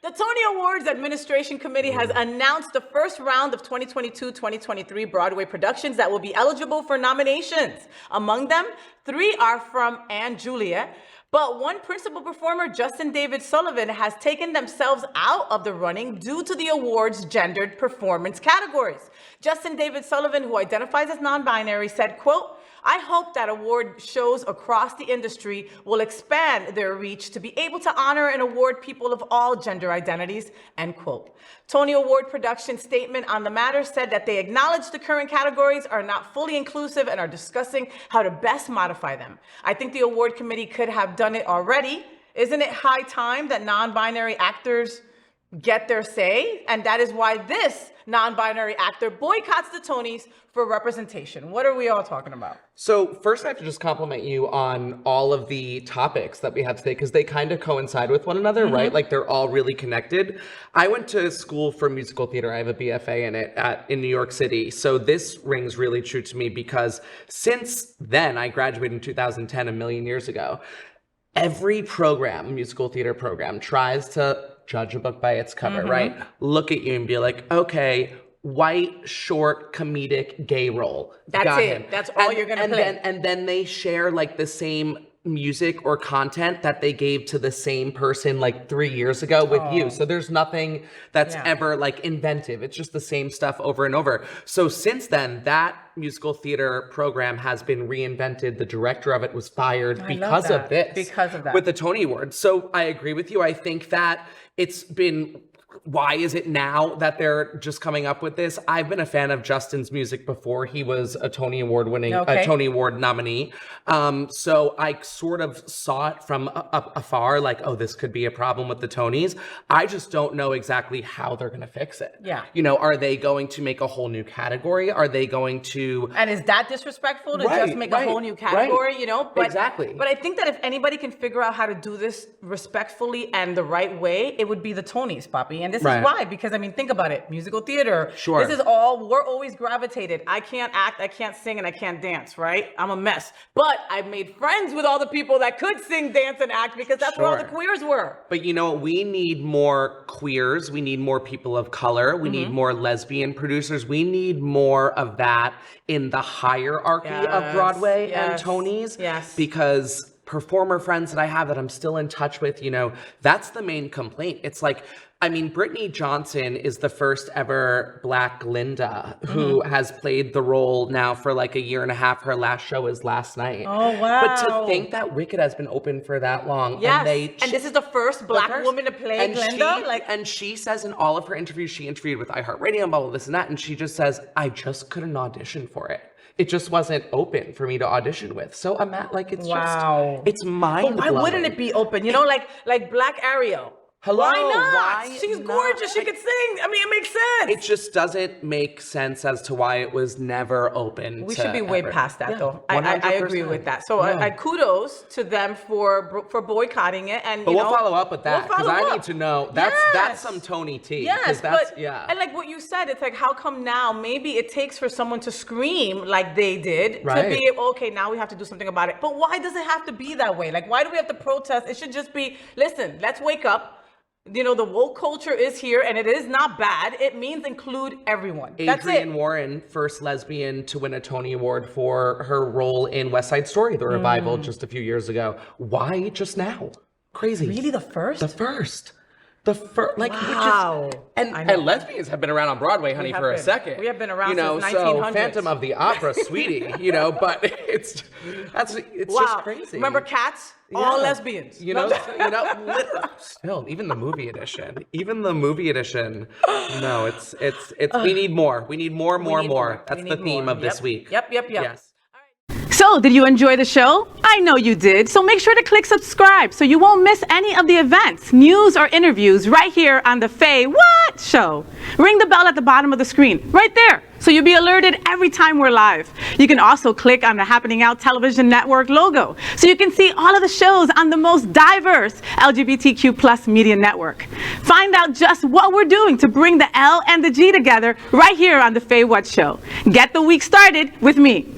The Tony Awards Administration Committee has announced the first round of 2022-2023 Broadway productions that will be eligible for nominations. Among them, 3 are from Juliet, but one principal performer, David Sullivan, has taken themselves out of the running due to the award's gendered performance categories. David Sullivan, who identifies as non-binary, said, quote, "I hope that award shows across the industry will expand their reach to be able to honor and award people of all gender identities," end quote. Tony Award production statement on the matter said that they acknowledge the current categories are not fully inclusive and are discussing how to best modify them. "I think the award committee could have done it already. Isn't it high time that non-binary actors get their say? And that is why this non-binary actor boycotts the Tonys for representation." What are we all talking about? So first, I have to just compliment you on all of the topics that we have today, because they kind of coincide with one another, right? Like they're all really connected. I went to school for musical theater. I have a BFA in it in New York City. So this rings really true to me because since then, I graduated in 2010, a million years ago. Every program, musical theater program, tries to judge a book by its cover, right? Look at you and be like, okay, white, short, comedic, gay role. That's Got it. him. That's all you're gonna play. And then they share like the same music or content that they gave to the same person like 3 years ago with you. So there's nothing that's ever like inventive. It's just the same stuff over and over. So since then, that musical theater program has been reinvented. The director of it was fired because of this. Because of that. With the Tony Awards. So I agree with you. I think that it's been, why is it now that they're just coming up with this? I've been a fan of Justin's music before he was a Tony Award winning, a Tony Award nominee. So I sort of saw it from afar, like, oh, this could be a problem with the Tonys. I just don't know exactly how they're going to fix it. Yeah. You know, are they going to make a whole new category? Are they going to... And is that disrespectful to just make a whole new category, you know? But, exactly. But I think that if anybody can figure out how to do this respectfully and the right way, it would be the Tonys, Papi. And this is why, because I mean, think about it. Musical theater. Sure. This is all, we're always gravitated. I can't act, I can't sing, and I can't dance, right? I'm a mess. But I've made friends with all the people that could sing, dance, and act because that's where all the queers were. But you know, we need more queers. We need more people of color. We need more lesbian producers. We need more of that in the hierarchy of Broadway and Tonys. Yes. Because performer friends that I have that I'm still in touch with, you know, that's the main complaint. It's like, I mean, Brittany Johnson is the first ever Black Linda who has played the role now for like a year and a half. Her last show is last night. Oh, wow. But to think that Wicked has been open for that long. Yes. And this is the first Black woman to play Glinda. And she says in all of her interviews, she interviewed with iHeartRadio and blah, blah, this and that. And she just says, I just couldn't audition for it. It just wasn't open for me to audition with. So I'm at like, it's just, it's mind blowing. Why wouldn't it be open? You know, like Black Ariel. Hello. Why not? Why She's not? gorgeous. She could sing. I mean, it makes sense. It just doesn't make sense as to why it was never open. We should be way past that, though. I agree with that. So I kudos to them for boycotting it. And but we'll follow up with that because I need to know. That's some Tony T. Yes, that's, and like what you said, it's like, how come now? Maybe it takes for someone to scream like they did to be okay. Now we have to do something about it. But why does it have to be that way? Like, why do we have to protest? It should just be, listen, let's wake up. You know, the woke culture is here and it is not bad. It means include everyone. That's it. Adrienne Warren, first lesbian to win a Tony Award for her role in West Side Story, the revival just a few years ago. Why just now? Crazy. Really, the first? The first. The first, like, wow. And lesbians have been around on Broadway, honey, for a second. We have been around since 1900s. So Phantom of the Opera, sweetie, you know, but it's just crazy. Remember Cats? All lesbians. You know, still, even the movie edition. No, it's we need more. We need more. That's the theme of this week. Yep. Yes. So, did you enjoy the show? I know you did. So make sure to click subscribe so you won't miss any of the events, news, or interviews right here on the Faye What Show. Ring the bell at the bottom of the screen, right there, so you'll be alerted every time we're live. You can also click on the Happening Out Television Network logo so you can see all of the shows on the most diverse LGBTQ+ media network. Find out just what we're doing to bring the L and the G together right here on the Faye What Show. Get the week started with me.